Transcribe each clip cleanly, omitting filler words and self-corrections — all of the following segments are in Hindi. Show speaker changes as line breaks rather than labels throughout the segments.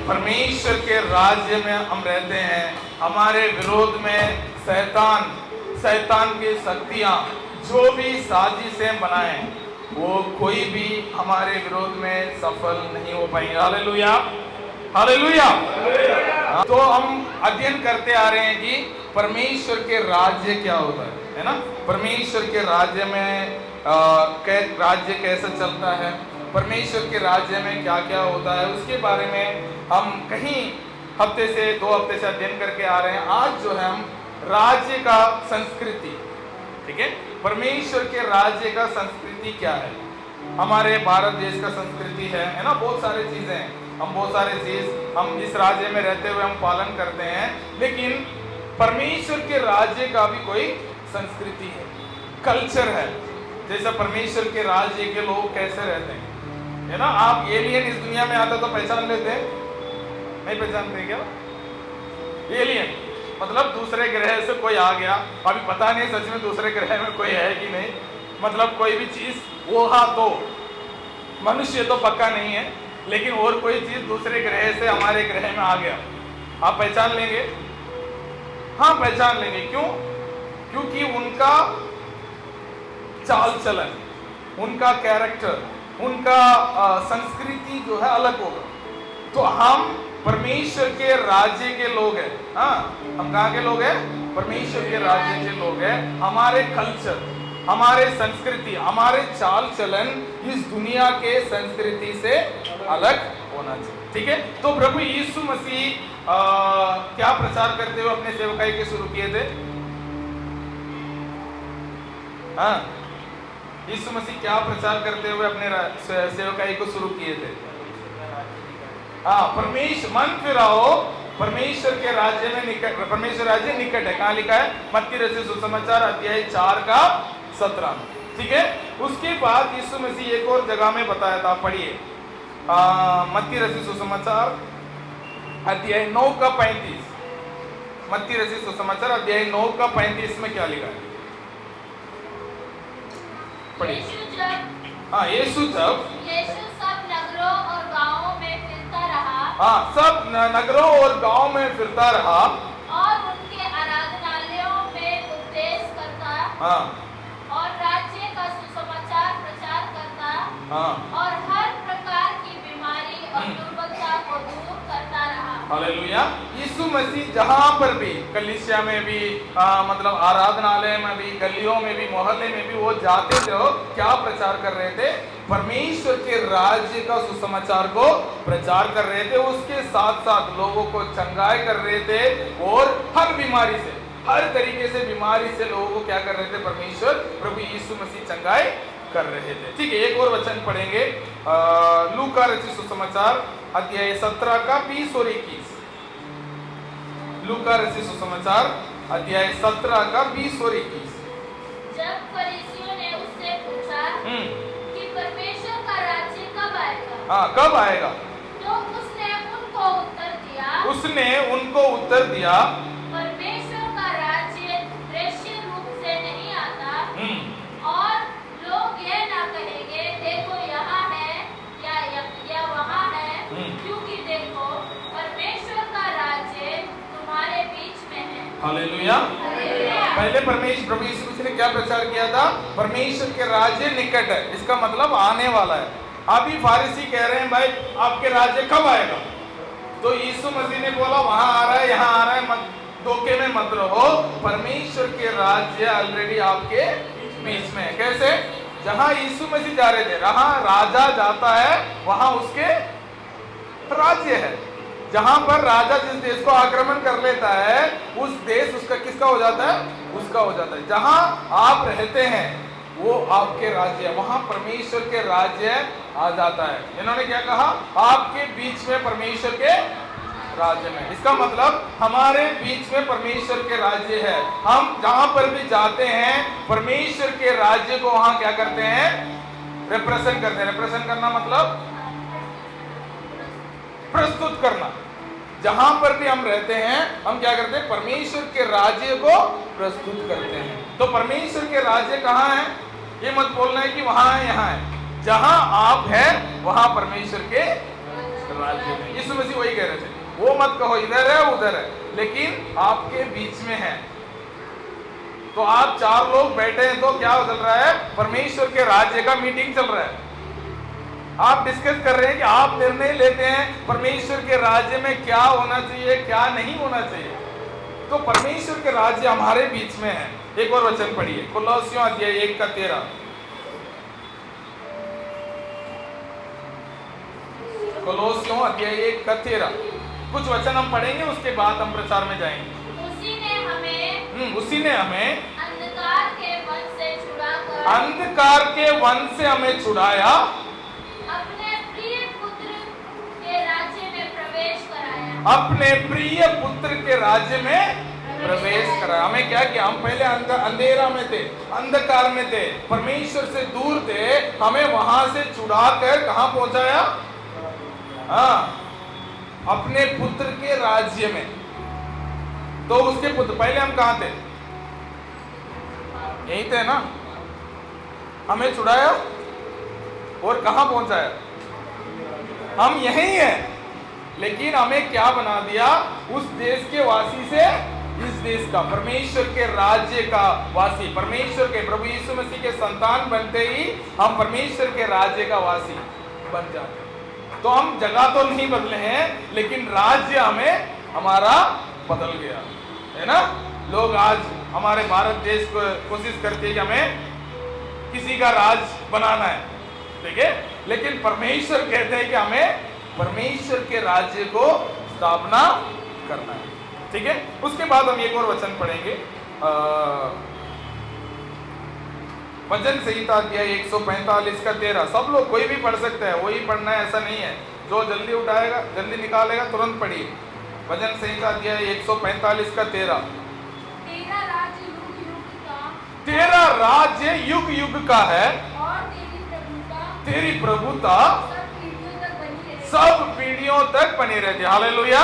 परमेश्वर के राज्य में हम रहते हैं, हमारे विरोध में शैतान की शक्तियां जो भी साजिशें बनाएं, वो कोई भी हमारे विरोध में सफल नहीं हो पाएंगे। Hallelujah, hallelujah. तो हम अध्ययन करते आ रहे हैं कि परमेश्वर के राज्य क्या होता है ना? परमेश्वर के राज्य में राज्य कैसे चलता है, परमेश्वर के राज्य में क्या क्या होता है, उसके बारे में हम कहीं हफ्ते से 2 हफ्ते से अध्ययन करके आ रहे हैं। आज जो है हम राज्य का संस्कृति, ठीक है, परमेश्वर के राज्य का संस्कृति क्या है। हमारे भारत देश का संस्कृति है ना, बहुत सारी चीजें हैं, हम बहुत सारे चीज हम इस राज्य में रहते हुए हम पालन करते हैं, लेकिन परमेश्वर के राज्य का भी कोई संस्कृति है, कल्चर है। जैसे परमेश्वर के राज्य के लोग कैसे रहते हैं, है ना? आप एलियन इस दुनिया में आता तो पहचान लेते हैं, नहीं पहचानते क्या? एलियन मतलब दूसरे ग्रह से कोई आ गया, अभी पता नहीं सच में दूसरे ग्रह में कोई है कि नहीं, मतलब कोई भी चीज वो हा तो मनुष्य तो पक्का नहीं है, लेकिन और कोई चीज दूसरे ग्रह से हमारे ग्रह में आ गया, आप पहचान लेंगे? हाँ पहचान लेंगे। क्यों? क्योंकि उनका चाल चलन, उनका कैरेक्टर, उनका संस्कृति जो है अलग होगा। तो हम परमेश्वर के राज्य के लोग हैं। हाँ, हम कहाँ के लोग हैं? परमेश्वर के राज्य के लोग हैं। हमारे कल्चर, हमारे संस्कृति, हमारे चाल चलन इस दुनिया के संस्कृति से अलग होना चाहिए, ठीक है? तो प्रभु यीशु मसीह क्या प्रचार करते हुए अपने सेवकाई के शुरू किए थे? हाँ, यीशु मसीह क्या प्रचार करते हुए अपने सेवकाई को शुरू किए थे? हाँ, परमेश्वर मन फिराओ, परमेश्वर के राज्य में निकट, परमेश्वर राज्य निकट है। कहाँ लिखा है? मत्ती रचित सुसमाचार अध्याय 4 का 17, ठीक है? उसके बाद यीशु मसीह एक और जगह में बताया था, पढ़िए मत्ती रचित सुसमाचार अध्याय 9 का 35। मत्ती रचित सुसमाचार अध्याय 9 का 35 में क्या लिखा है? पढ़िए। यीशु जब
सब नगरों और गांवों में फिरता रहा।
हाँ, सब नगरों और गांव में फिरता रहा
और उनके आराधनालयों में उपदेश करता।
हाँ,
और राज्य का सुसमाचार प्रचार करता।
हाँ,
और हर प्रकार की बीमारी और दुर्बलता को दूर करता रहा।
हालेलुया। यीशु मसीह जहां पर भी, कलीसिया में भी, मतलब आराधनालय में भी, गलियों में भी, मोहल्ले में भी वो जाते थे, क्या प्रचार कर रहे थे? परमेश्वर के राज्य का सुसमाचार को प्रचार कर रहे थे। उसके साथ साथ लोगों को चंगाई कर रहे थे और हर बीमारी से, हर तरीके से बीमारी से लोगों को क्या कर रहे थे? परमेश्वर प्रभु यीशु मसीह चंगाई कर रहे थे, ठीक है? एक और वचन पढ़ेंगे, लूका रचित सुसमाचार अध्याय 17 का 20 और 21। लूका रचित सुसमाचार अध्याय 17 का 20 और 21।
जब फरीसियों ने उससे पूछा कि परमेश्वर का राज्य कब आएगा?
हाँ, कब आएगा?
तो उसने उनको
उत्तर दिया,
परमेश्वर का राज्य दृश्य रूप से नहीं आता, और लोग यह ना कहेंगे देखो यहाँ है या वहाँ है, क्योंकि देखो परमेश्वर का राज्य तुम्हारे बीच में है।
हालेलुया। पहले परमेश्वर प्रभु यीशु मसीह ने क्या प्रचार किया था? परमेश्वर के राज्य निकट है, इसका मतलब आने वाला है। अभी फारिसी कह रहे हैं भाई आपके राज्य कब आएगा? तो यीशु मसीह ने बोला वहां आ रहा है, यहाँ आ रहा है, मत धोखे में मत रहो, परमेश्वर के राज्य ऑलरेडी आपके बीच में है। कैसे? जहां यीशु मसीह जा रहे थे, जहां राजा जाता है वहां उसके राज्य है। जहां पर राजा जिस देश को आक्रमण कर लेता है, उस देश उसका किसका हो जाता है? उसका हो जाता है। जहां आप रहते हैं वो आपके राज्य है, वहां परमेश्वर के राज्य आ जाता है। इन्होंने क्या कहा? आपके बीच में परमेश्वर के राज्य में। इसका मतलब हमारे बीच में परमेश्वर के राज्य है। हम जहां पर भी जाते हैं परमेश्वर के राज्य को वहां क्या करते हैं? रिप्रेजेंट करते हैं। रिप्रेजेंट करना मतलब प्रस्तुत करना। जहां पर भी हम रहते हैं हम क्या करते हैं? परमेश्वर के राज्य को प्रस्तुत करते हैं। तो परमेश्वर के राज्य कहाँ है? ये मत बोलना है कि वहां है यहाँ है। जहां आप हैं वहां परमेश्वर के राज्य में। यीशु मसीह वही कह रहे थे, वो मत कहो इधर है उधर है, लेकिन आपके बीच में है। तो आप 4 लोग बैठे हैं तो क्या चल रहा है? परमेश्वर के राज्य का मीटिंग चल रहा है। आप डिस्कस कर रहे हैं कि आप निर्णय लेते हैं परमेश्वर के राज्य में क्या होना चाहिए, क्या नहीं होना चाहिए। तो परमेश्वर के राज्य हमारे बीच में है। एक और वचन पढ़िए, कोलोसियों अध्याय 1 का 13। कोलोसियों अध्याय 1 का 13। कुछ वचन हम पढ़ेंगे, उसके बाद हम प्रचार में जाएंगे।
उसी ने हमें अंधकार के वन से छुड़ाकर
अंधकार के वन से हमें छुड़ाया,
अपने प्रिय पुत्र के राज्य में प्रवेश कराया।
अपने प्रिय पुत्र के राज्य में प्रवेश कराया। हमें क्या किया? हम पहले अंधेरा में थे, अंधकार में थे, परमेश्वर से दूर थे, हमें वहां से छुड़ाकर कहां पहुंचाया? हाँ, अपने पुत्र के राज्य में। तो उसके पुत्र, पहले हम कहां थे? यही थे ना? हमें छुड़ाया और कहां पहुंचाया? हम यही हैं, लेकिन हमें क्या बना दिया? उस देश के वासी से इस देश का, परमेश्वर के राज्य का वासी, परमेश्वर के प्रभु यीशु मसीह के संतान बनते ही हम परमेश्वर के राज्य का वासी बन जाते हैं। तो हम जगह तो नहीं बदले हैं, लेकिन राज्य हमें हमारा बदल गया है ना। लोग आज हमारे भारत देश को कोशिश करते हैं कि हमें किसी का राज बनाना है, ठीक है, लेकिन परमेश्वर कहते हैं कि हमें परमेश्वर के राज्य को स्थापना करना है, ठीक है। उसके बाद हम एक और वचन पढ़ेंगे, वचन संहिता अध्याय 145 का 13। सब लोग, कोई भी पढ़ सकता है, वही पढ़ना है ऐसा नहीं है। जो जल्दी उठाएगा, जल्दी निकालेगा, तुरंत पढ़िए। वचन संहिता अध्याय 145 का 13। तेरा राज्य युग युग का है
और
तेरी प्रभुता सब पीढ़ियों तक बनी रहती है। हालेलुया।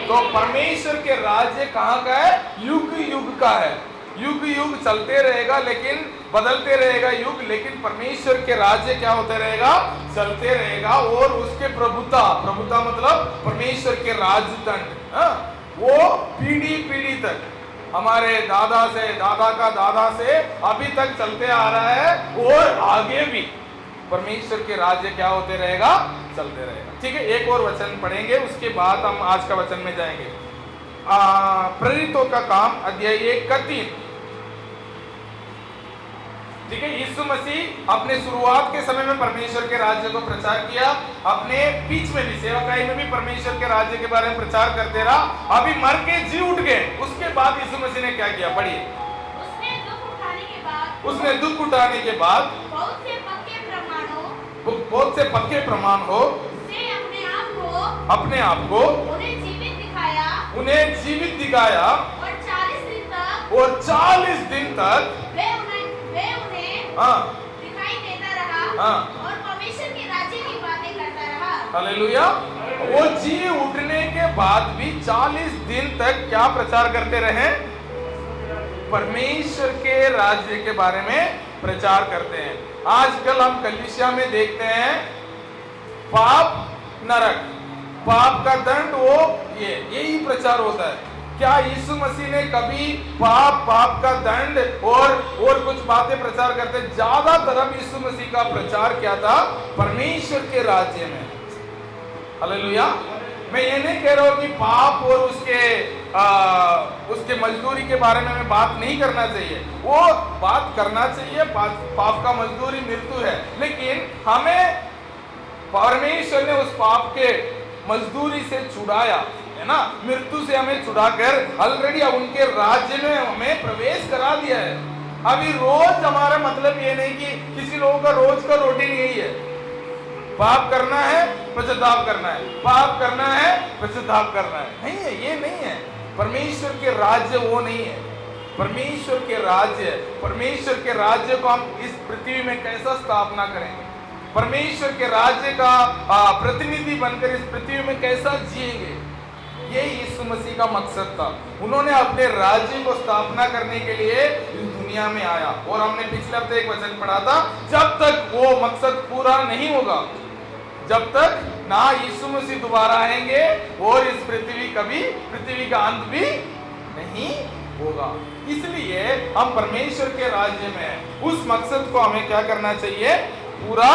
तो परमेश्वर के राज्य कहाँ का है? युग युग का है। युग युग चलते रहेगा, लेकिन बदलते रहेगा युग, लेकिन परमेश्वर के राज्य क्या होते रहेगा? चलते रहेगा। और उसके प्रभुता, प्रभुता मतलब परमेश्वर के राजदंड, वो पीढ़ी पीढ़ी तक, हमारे दादा से, दादा का दादा से अभी तक चलते आ रहा है, और आगे भी परमेश्वर के राज्य क्या होते रहेगा? चलते रहेगा, ठीक है। एक और वचन पढ़ेंगे, उसके बाद हम आज का वचन में जाएंगे। प्रेरितों का काम अध्याय 1 का 3, ठीक है। यीशु मसीह अपने शुरुआत के समय में परमेश्वर के राज्य को प्रचार किया, अपने बीच में भी सेवकाई में भी परमेश्वर के राज्य के बारे में प्रचार करते रहा। अभी मर के जी उठ गए, उसके बाद यीशु मसीह ने क्या किया? पढ़िए।
उसने दुख उठाने
के बाद
बहुत
से पक्के प्रमाण हो
से अपने आप को उन्हें जीवित दिखाया, और
40 दिन तक
वे उन्हें दिखाई देता रहा, और परमेश्वर के राज्य की बातें करता रहा।
हालेलुया। वो जी उठने के बाद भी 40 दिन तक क्या प्रचार करते रहे? परमेश्वर के राज्य के बारे में प्रचार करते हैं। आजकल हम कलीसिया में देखते हैं पाप नरक, पाप का दंड, वो यही प्रचार होता है। क्या यीशु मसीह ने कभी पाप का दंड और कुछ बातें प्रचार करते? ज्यादातर हम यीशु मसीह का प्रचार क्या था? परमेश्वर के राज्य में। हालेलुया। मैं ये नहीं कह रहा हूं कि पाप और उसके मजदूरी के बारे में हमें बात नहीं करना चाहिए, वो बात करना चाहिए। पाप का मजदूरी मृत्यु है, लेकिन हमें परमेश्वर ने उस पाप के मजदूरी से छुड़ाया है ना, मृत्यु से हमें छुड़ाकर ऑलरेडी अब उनके राज्य में हमें प्रवेश करा दिया है। अभी रोज हमारा मतलब ये नहीं कि किसी लोगों का रोज का रूटीन यही है, पाप करना है, पश्चाताप करना है, पाप करना है, पश्चाताप करना है। नहीं है, ये नहीं है। परमेश्वर के राज्य वो नहीं है। परमेश्वर के राज्य को हम इस पृथ्वी में कैसा स्थापना करेंगे? परमेश्वर के राज्य का प्रतिनिधि बनकर इस पृथ्वी में कैसा जिएंगे? यही यीशु मसीह का मकसद था। उन्होंने अपने राज्य को स्थापना करने के लिए इस दुनिया में आया, और हमने पिछले हफ्ते एक वचन पढ़ा था, जब तक वो मकसद पूरा नहीं होगा, जब तक ना यीशु मसीह दोबारा आएंगे और इस पृथ्वी का अंत भी नहीं होगा। इसलिए हम परमेश्वर के राज्य में उस मकसद को हमें क्या करना चाहिए, पूरा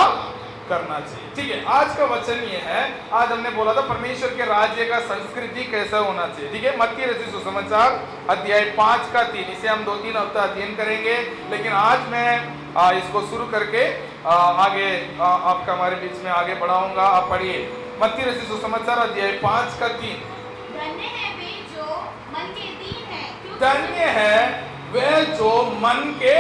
करना चाहिए। ठीक है, आज का वचन ये है, आज हमने बोला था परमेश्वर के राज्य का संस्कृति कैसा होना चाहिए। ठीक है, मत्ती रचित सुसमाचार अध्याय 5 का 3, इसे हम 2-3 हफ्ता अध्ययन करेंगे, लेकिन आज मैं इसको शुरू करके आगे आपका हमारे बीच में आगे बढ़ाऊंगा। आप पढ़िए मत्ती रचित सुसमाचार अध्याय 5 का 3।
धन्य है वे जो मन के दीन है,
धन्य है वे जो मन के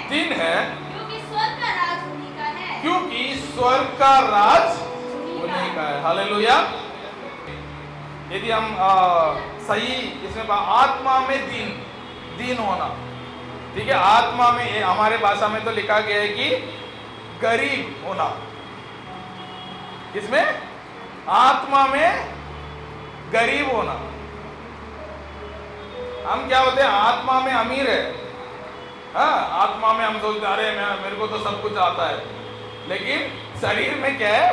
दीन है,
क्योंकि स्वर्ग का राज उन्हीं का है।
क्योंकि स्वर्ग का राज उन्हीं का है। हालेलुया। यदि हम सही इसमें आत्मा में दीन होना, ठीक है, आत्मा में हमारे भाषा में तो लिखा गया है कि गरीब होना। इसमें आत्मा में गरीब होना। हम क्या होते हैं, आत्मा में अमीर है, हाँ, आत्मा में हम सोचते अरे मेरे को तो सब कुछ आता है, लेकिन शरीर में क्या है,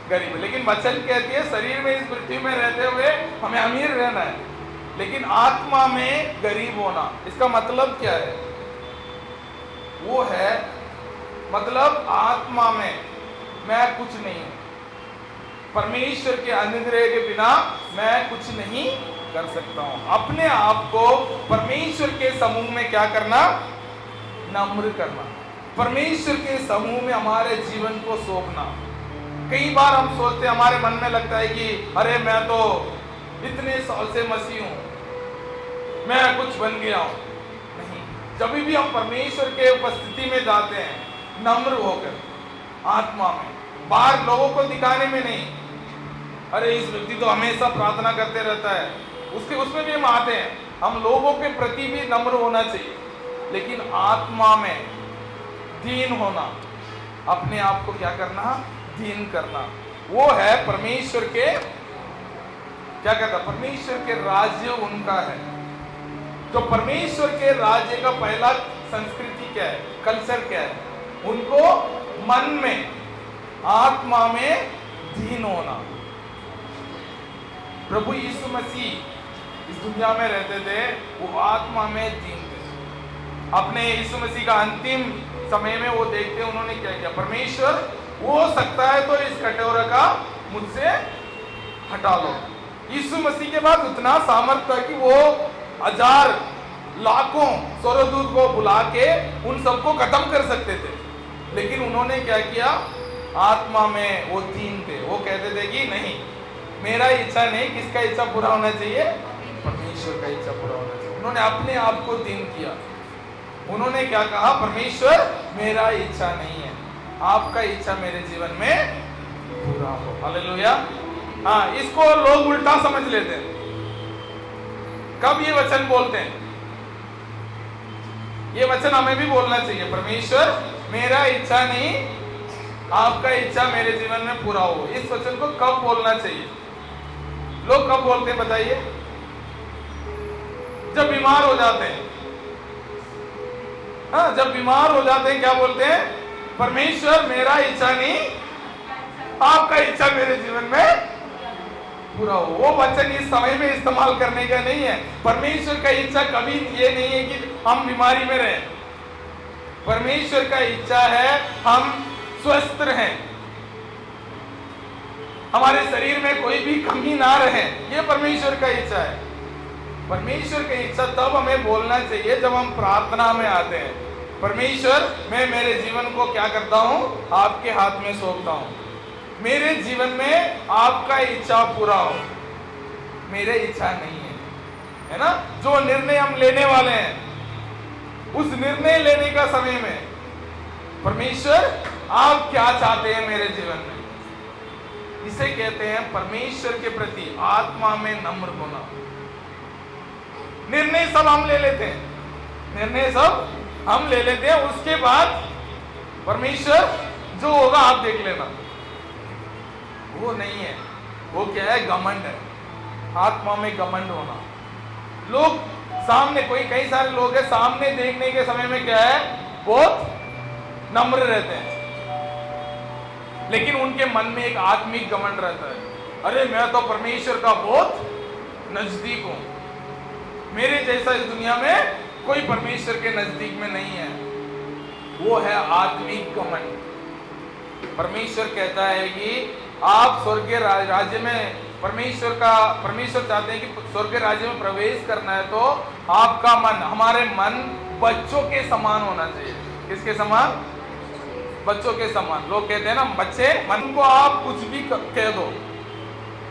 गरीब है। लेकिन वचन कहती है शरीर में इस पृथ्वी में रहते हुए हमें अमीर रहना है, लेकिन आत्मा में गरीब होना। इसका मतलब क्या है, वो है मतलब आत्मा में मैं कुछ नहीं हूं, परमेश्वर के अनुग्रह के बिना मैं कुछ नहीं कर सकता हूं। अपने आप को परमेश्वर के समूह में क्या करना, नम्र करना, परमेश्वर के समूह में हमारे जीवन को सौंपना। कई बार हम सोचते, हमारे मन में लगता है कि अरे मैं तो इतने साल से मसीह हूं, मैं कुछ बन गया हूं। नहीं, जब भी हम परमेश्वर के उपस्थिति में जाते हैं नम्र होकर, आत्मा में, बाहर लोगों को दिखाने में नहीं, अरे इस व्यक्ति तो हमेशा प्रार्थना करते रहता है, उसमें भी हम आते हैं। हम लोगों के प्रति भी नम्र होना चाहिए, लेकिन आत्मा में दीन होना, अपने आप को क्या करना, दीन करना, वो है परमेश्वर के क्या कहता, परमेश्वर के राज्य उनका है। तो परमेश्वर के राज्य का पहला संस्कृति क्या है, कल्चर क्या है, उनको मन में, आत्मा में दीन होना। प्रभु यीशु मसीह इस दुनिया में रहते थे, वो आत्मा में दीन थे। अपने यीशु मसीह का अंतिम समय में वो देखते उन्होंने क्या किया, परमेश्वर हो सकता है तो इस कटोरे का मुझसे हटा लो। यीशु मसीह के बाद उतना सामर्थ्य था कि वो हजार लाखों स्वर्गदूत को बुला के उन सबको खत्म कर सकते थे, लेकिन उन्होंने क्या किया, आत्मा में वो दीन थे। वो कहते थे कि नहीं, मेरा इच्छा नहीं, किसका इच्छा पूरा होना चाहिए, परमेश्वर का इच्छा पूरा होना चाहिए। उन्होंने अपने आप को दीन किया। उन्होंने क्या कहा, परमेश्वर मेरा इच्छा नहीं है, आपका इच्छा मेरे जीवन में पूरा हो। हालेलुया। हाँ, इसको लोग उल्टा समझ लेते हैं। कब ये वचन बोलते हैं, ये वचन हमें भी बोलना चाहिए, परमेश्वर मेरा इच्छा नहीं, आपका इच्छा मेरे जीवन में पूरा हो। इस वचन को कब बोलना चाहिए, लोग कब बोलते हैं बताइए, जब बीमार हो जाते हैं। हाँ, जब बीमार हो जाते हैं क्या बोलते हैं, परमेश्वर मेरा इच्छा नहीं, आपका इच्छा मेरे जीवन में पूरा हो। वो वचन इस समय में इस्तेमाल करने का नहीं है। परमेश्वर का इच्छा कभी ये नहीं है कि हम बीमारी में रहें। परमेश्वर का इच्छा है हम स्वस्थ रहें, हमारे शरीर में कोई भी कमी ना रहे, ये परमेश्वर का इच्छा है। परमेश्वर की इच्छा तब हमें बोलना चाहिए जब हम प्रार्थना में आते हैं, परमेश्वर मैं मेरे जीवन को क्या करता हूँ, आपके हाथ में सौंपता हूँ, मेरे जीवन में आपका इच्छा पूरा हो, मेरे इच्छा नहीं है ना। जो निर्णय हम लेने वाले हैं, उस निर्णय लेने का समय में परमेश्वर आप क्या चाहते हैं मेरे जीवन में, इसे कहते हैं परमेश्वर के प्रति आत्मा में नम्र होना। निर्णय सब हम ले लेते हैं, निर्णय सब हम ले लेते हैं, उसके बाद परमेश्वर जो होगा आप देख लेना, वो नहीं है। वो क्या है, घमंड है, आत्मा में घमंड होना। लोग सामने, कई सारे लोग हैं सामने देखने के समय में क्या है, बहुत नम्र रहते हैं, लेकिन उनके मन में एक आत्मिक घमंड रहता है, अरे मैं तो परमेश्वर का बहुत नजदीक हूं, मेरे जैसा इस दुनिया में कोई परमेश्वर के नजदीक में नहीं है। वो है आत्मिक घमंड। परमेश्वर कहता है कि आप स्वर्गीय राज्य में परमेश्वर चाहते हैं कि स्वर्गीय राज्य में प्रवेश करना है तो आपका मन, हमारे मन बच्चों के समान होना चाहिए। किसके समान? बच्चों के समान। लोग कहते हैं ना बच्चे, मन को आप कुछ भी कह दो,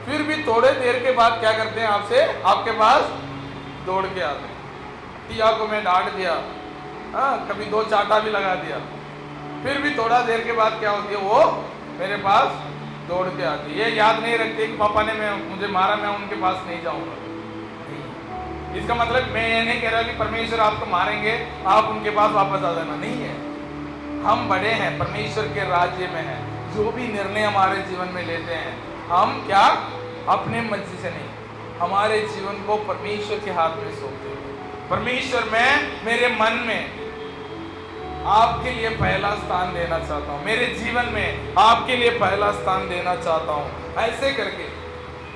फिर भी थोड़े देर के बाद क्या करते हैं, आपके पास दौड़ के आते हैं। टिया को मैं डांट दिया, कभी 2 चाटा भी लगा दिया, फिर भी थोड़ा देर के बाद क्या होती है, वो मेरे पास दौड़ के आती है। ये याद नहीं रखते कि पापा ने मुझे मारा, मैं उनके पास नहीं जाऊंगा। इसका मतलब मैं ये नहीं कह रहा कि परमेश्वर आपको मारेंगे, आप उनके पास वापस आ जाना, नहीं है। हम बड़े हैं, परमेश्वर के राज्य में हैं। जो भी निर्णय हमारे जीवन में लेते हैं, हम क्या अपने मर्जी से नहीं, हमारे जीवन को परमेश्वर के हाथ में सौंपते हैं। परमेश्वर, मैं मेरे मन में आपके लिए पहला स्थान देना चाहता हूँ, मेरे जीवन में आपके लिए पहला स्थान देना चाहता हूँ। ऐसे करके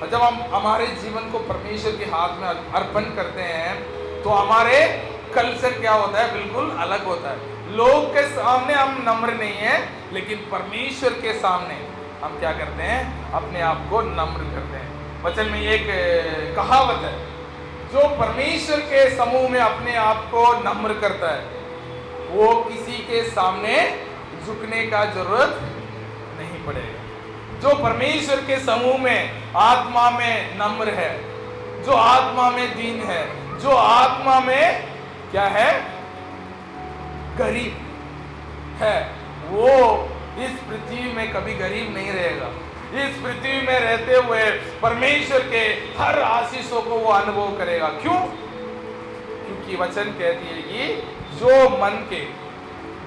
और जब हम हमारे जीवन को परमेश्वर के हाथ में अर्पण करते हैं तो हमारे कल्चर क्या होता है, बिल्कुल अलग होता है। लोग के सामने हम नम्र नहीं है, लेकिन परमेश्वर के सामने हम क्या करते हैं, अपने आप को नम्र करते हैं। वचन में एक कहावत है, जो परमेश्वर के समूह में अपने आप को नम्र करता है वो किसी के सामने झुकने का जरूरत नहीं पड़ेगा। जो परमेश्वर के समूह में आत्मा में नम्र है, जो आत्मा में दीन है, जो आत्मा में क्या है, गरीब है, वो इस पृथ्वी में कभी गरीब नहीं रहेगा। इस पृथ्वी में रहते हुए परमेश्वर के हर आशीषों को वो अनुभव करेगा। क्यों? क्योंकि वचन कहती है कि जो मन के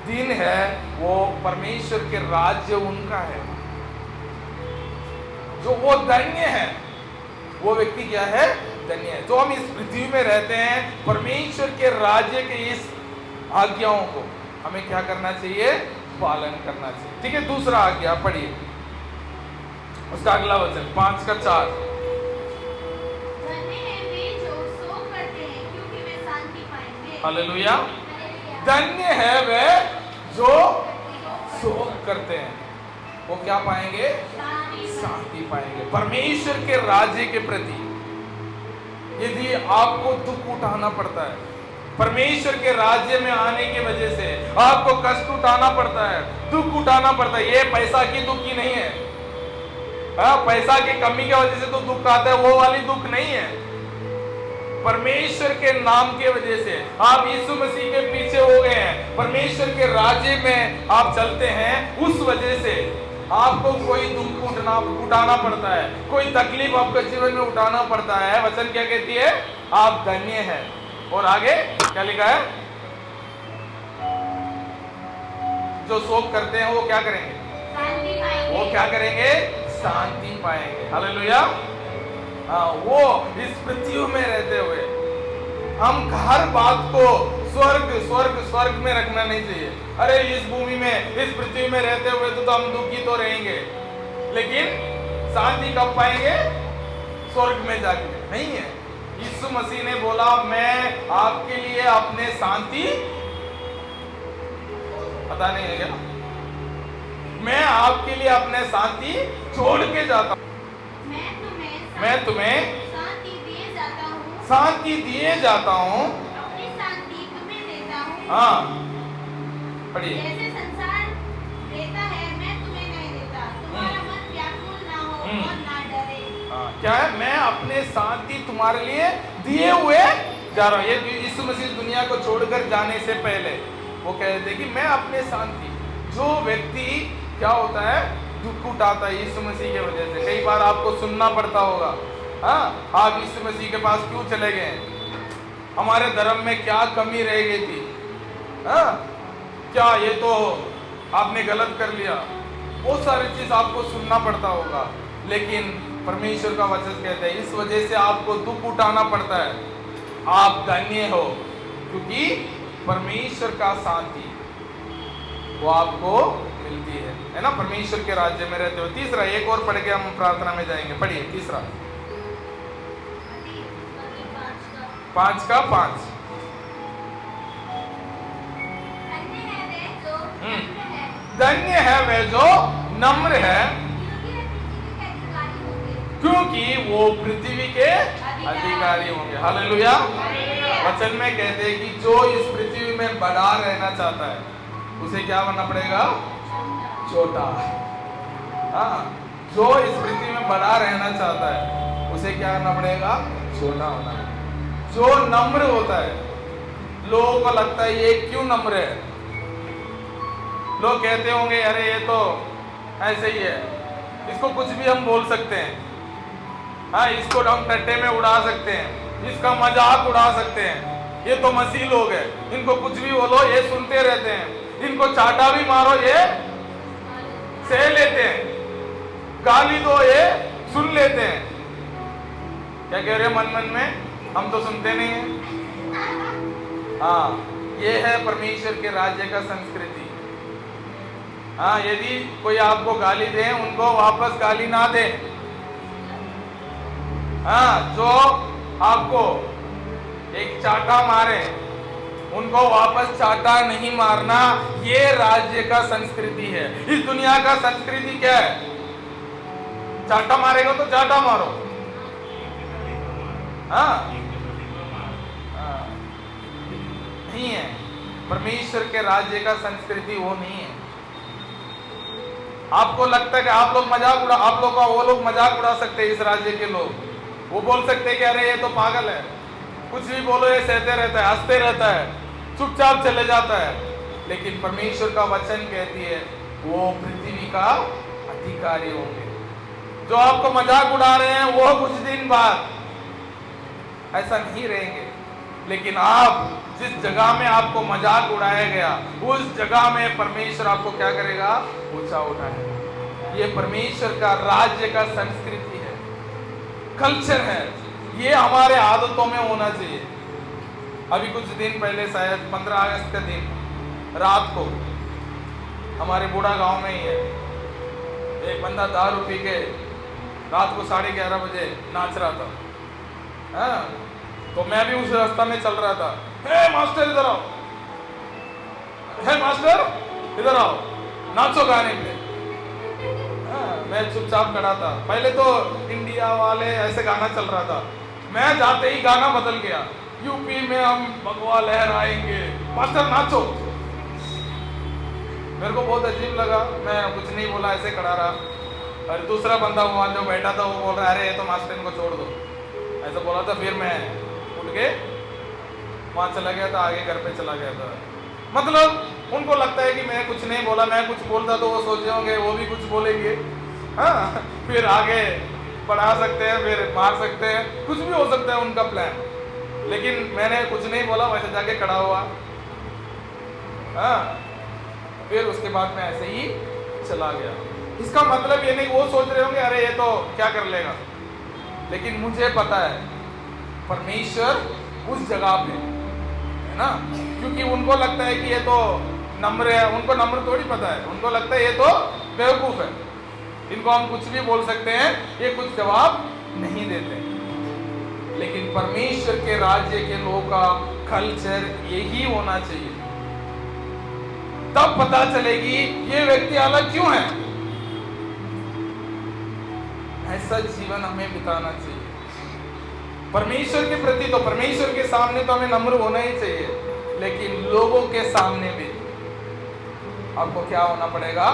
दिन है वो परमेश्वर के राज्य उनका है। जो वो धन्य है, वो व्यक्ति क्या है, धन्य है। जो हम इस पृथ्वी में रहते हैं, परमेश्वर के राज्य के इस आज्ञाओं को हमें क्या करना चाहिए, पालन करना चाहिए। ठीक है, दूसरा आज्ञा पढ़िए, उसका अगला वचन 5:4। हालेलुया। धन्य है वे जो शोक करते हैं, वो क्या पाएंगे, शांति पाएंगे। परमेश्वर के राज्य के प्रति यदि आपको दुख उठाना पड़ता है, परमेश्वर के राज्य में आने की वजह से आपको कष्ट उठाना पड़ता है, दुख उठाना पड़ता है, ये पैसा की दुख ही नहीं है। पैसा की कमी की वजह से तो दुख आता है, वो वाली दुख नहीं है। परमेश्वर के नाम के वजह से आप यीशु मसीह के पीछे हो गए हैं, परमेश्वर के राज्य में आप चलते हैं, उस वजह से आपको कोई दुख उठाना पड़ता है, कोई तकलीफ आपके जीवन में उठाना पड़ता है। वचन क्या कहती है, आप धन्य हैं। और आगे क्या लिखा है, जो शोक करते हैं वो क्या करेंगे, वो क्या करेंगे, शांति पाएंगे। हालेलुया। वो इस पृथ्वी में रहते हुए हम हर बात को स्वर्ग में रखना नहीं चाहिए। अरे इस भूमि में, इस पृथ्वी में रहते हुए तो हम दुखी तो रहेंगे, लेकिन शांति कब पाएंगे, स्वर्ग में जाके। नहीं है। यीशु मसीह ने बोला, मैं आपके लिए अपने शांति, पता नहीं है क्या, मैं आपके लिए अपने शांति छोड़ के जाता हूं। मैं तुम्हें शांति दिए जाता हूँ,
अपनी शांति तुम्हें देता हूँ।
हाँ पढ़िए।
जैसे संसार देता है मैं तुम्हें नहीं देता, तुम्हारा मन व्याकुल ना हो और ना डरे।
क्या है, मैं अपने शांति तुम्हारे लिए दिए हुए जा रहा हूँ। ये यीशु मसीह दुनिया को छोड़कर जाने से पहले वो कहते हैं कि मैं अपने शांति, जो व्यक्ति क्या होता है, दुख उठाता है यीशु मसीह के वजह से। कई बार आपको सुनना पड़ता होगा, हाँ आप यीशु मसीह के पास क्यों चले गए, हमारे धर्म में क्या कमी रह गई थी, हाँ क्या ये तो आपने गलत कर लिया। बहुत सारी चीज आपको सुनना पड़ता होगा, लेकिन परमेश्वर का वचन कहते हैं इस वजह से आपको दुख उठाना पड़ता है, आप धन्य हो, क्योंकि परमेश्वर का शांति वो आपको मिलती है ना, परमेश्वर के राज्य में रहते हो। तीसरा, एक और पढ़ के हम प्रार्थना में जाएंगे। पढ़िए तीसरा, 5:5। धन्य है वे जो नम्र है, क्योंकि वो पृथ्वी के अधिकारी होंगे। हालेलुया। वचन में कहते हैं कि जो इस पृथ्वी में बड़ा रहना चाहता है उसे क्या बनना पड़ेगा? छोटा। हाँ, जो इस पृथ्वी में बड़ा रहना चाहता है उसे क्या करना पड़ेगा? छोटा होना। जो नम्र होता है, लोगों को लगता है ये क्यों नम्र है, लोग कहते होंगे अरे ये तो ऐसे ही है, इसको कुछ भी हम बोल सकते हैं, हाँ, इसको हम टट्टे में उड़ा सकते हैं, इसका मजाक उड़ा सकते हैं, ये तो मसीह लोग हैं, इनको कुछ भी बोलो ये सुनते रहते हैं, इनको चाटा भी मारो ये सह लेते हैं, गाली दो ये सुन लेते हैं। क्या कह रहे हैं मन मन में? हम तो सुनते नहीं हैं। हाँ, ये है परमेश्वर के राज्य का संस्कृति। हाँ, यदि कोई आपको गाली दे उनको वापस गाली ना दे। हाँ, जो आपको एक चाटा मारे उनको वापस चाटा नहीं मारना, ये राज्य का संस्कृति है। इस दुनिया का संस्कृति क्या है? चाटा मारेगा तो चाटा मारो। हाँ, नहीं है। परमेश्वर के राज्य का संस्कृति वो नहीं है। आपको लगता है कि आप लोग मजाक उड़ा, आप लोग का वो लोग मजाक उड़ा सकते हैं, इस राज्य के लोग, वो बोल सकते हैं कि अरे ये तो पागल है, कुछ भी बोलो ये सहते रहता है, हंसते रहता है, चुपचाप चले जाता है। लेकिन परमेश्वर का वचन कहती है वो पृथ्वी का अधिकारी होंगे। जो आपको मजाक उड़ा रहे हैं वो कुछ दिन बाद ऐसा नहीं रहेंगे, लेकिन आप जिस जगह में आपको मजाक उड़ाया गया उस जगह में परमेश्वर आपको क्या करेगा? ऊंचा उठाएगा। ये परमेश्वर का राज्य का संस्कृति है, कल्चर है, ये हमारे आदतों में होना चाहिए। अभी कुछ दिन पहले, शायद 15 अगस्त के दिन रात को, हमारे बूढ़ा गांव में ही है, एक बंदा दारू पी के रात को 11:30 बजे नाच रहा था। हाँ, तो मैं भी उस रास्ता में चल रहा था। हे मास्टर इधर आओ, हे मास्टर इधर आओ, नाचो गाने पे। मैं चुपचाप खड़ा था। पहले तो इंडिया वाले ऐसे गाना चल रहा था, मैं जाते ही गाना बदल गया, यूपी में हम भगवा लहराएंगे, मास्टर नाचो। मेरे को बहुत अजीब लगा, मैं कुछ नहीं बोला, ऐसे खड़ा रहा। और दूसरा बंदा वहां जो बैठा था वो बोल रहा है अरे तो मास्टर इनको छोड़ दो, ऐसा बोला था। फिर मैं उठ के वहां चला गया था, आगे घर पे चला गया था। मतलब उनको लगता है कि मैं कुछ नहीं बोला, मैं कुछ बोलता तो वो सोचे होंगे वो भी कुछ बोलेंगे, हाँ, फिर आगे बढ़ा सकते हैं, फिर मार सकते हैं, कुछ भी हो सकता है उनका प्लान। लेकिन मैंने कुछ नहीं बोला, वैसे जाके खड़ा हुआ। हाँ, फिर उसके बाद मैं ऐसे ही चला गया। इसका मतलब ये नहीं वो सोच रहे होंगे अरे ये तो क्या कर लेगा, लेकिन मुझे पता है परमेश्वर उस जगह पे है ना, क्योंकि उनको लगता है कि ये तो नम्र है, उनको नम्र थोड़ी पता है, उनको लगता है ये तो बेवकूफ है, इनको हम कुछ भी बोल सकते हैं, ये कुछ जवाब नहीं देते। लेकिन परमेश्वर के राज्य के लोगों का कल्चर यही होना चाहिए, तब पता चलेगी ये व्यक्ति अलग क्यों है। ऐसा जीवन हमें बिताना चाहिए परमेश्वर के प्रति। तो परमेश्वर के सामने तो हमें नम्र होना ही चाहिए, लेकिन लोगों के सामने भी आपको क्या होना पड़ेगा?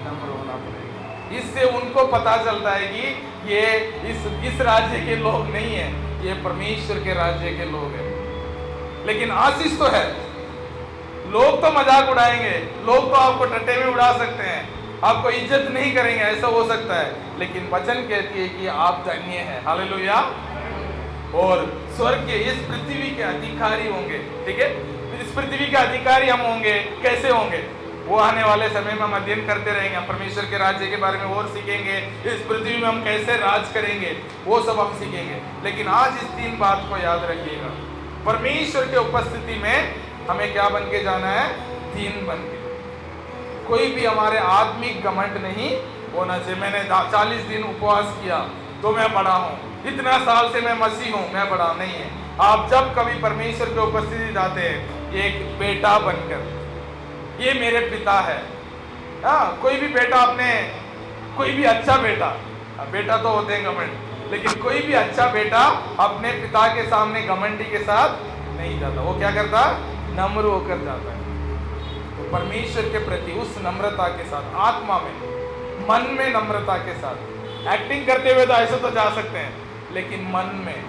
नम्र होना पड़ेगा। इससे उनको पता चलता है कि ये इस राज्य के लोग नहीं है, ये परमेश्वर के राज्य के लोग हैं। लेकिन आशीष तो है, लोग तो मजाक उड़ाएंगे, लोग तो आपको टट्टे में उड़ा सकते हैं, आपको इज्जत नहीं करेंगे, ऐसा हो सकता है, लेकिन वचन कहती है कि आप धन्य हैं। हालेलुया। और स्वर्ग के इस पृथ्वी के अधिकारी होंगे। ठीक है, इस पृथ्वी के अधिकारी हम होंगे। कैसे होंगे वो आने वाले समय में हम अध्ययन करते रहेंगे, हम परमेश्वर के राज्य के बारे में और सीखेंगे, इस पृथ्वी में हम कैसे राज करेंगे वो सब हम सीखेंगे। लेकिन आज इस 3 बात को याद रखिएगा, परमेश्वर के उपस्थिति में हमें क्या बन के जाना है? दीन बन के। कोई भी हमारे आत्मिक घमंड नहीं होना चाहिए। मैंने 40 दिन उपवास किया तो मैं बड़ा हूँ, इतना साल से मैं मसीह हूँ, मैं बड़ा नहीं है। आप जब कभी परमेश्वर के उपस्थिति जाते हैं एक बेटा बनकर, ये मेरे पिता है। कोई भी बेटा अपने, कोई भी अच्छा बेटा, बेटा तो होते हैं घमंड, लेकिन कोई भी अच्छा बेटा अपने पिता के सामने घमंडी के साथ नहीं जाता। वो क्या करता? नम्र होकर जाता है। तो परमेश्वर के प्रति उस नम्रता के साथ, आत्मा में, मन में नम्रता के साथ, एक्टिंग करते हुए तो ऐसे तो जा सकते हैं, लेकिन मन में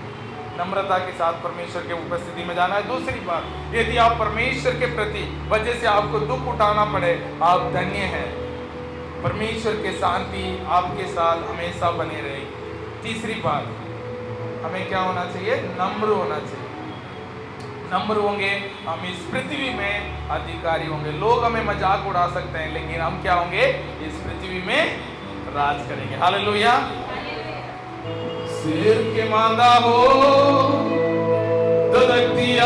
नम्रता के साथ परमेश्वर के उपस्थिति में जाना है। दूसरी बात, यदि आप परमेश्वर के प्रति वजह से आपको दुख उठाना पड़े, आप धन्य हैं। परमेश्वर के शांति आपके साथ हमेशा बने रहेगी। तीसरी बात, हमें क्या होना चाहिए? नम्र होना चाहिए। नम्र होंगे, हम इस पृथ्वी में अधिकारी होंगे। लोग हमें मजाक उड़ा सकते हैं, लेकिन हम क्या होंगे? इस पृथ्वी में राज करेंगे। हालेलुया। सिर के मांदा हो, धधकती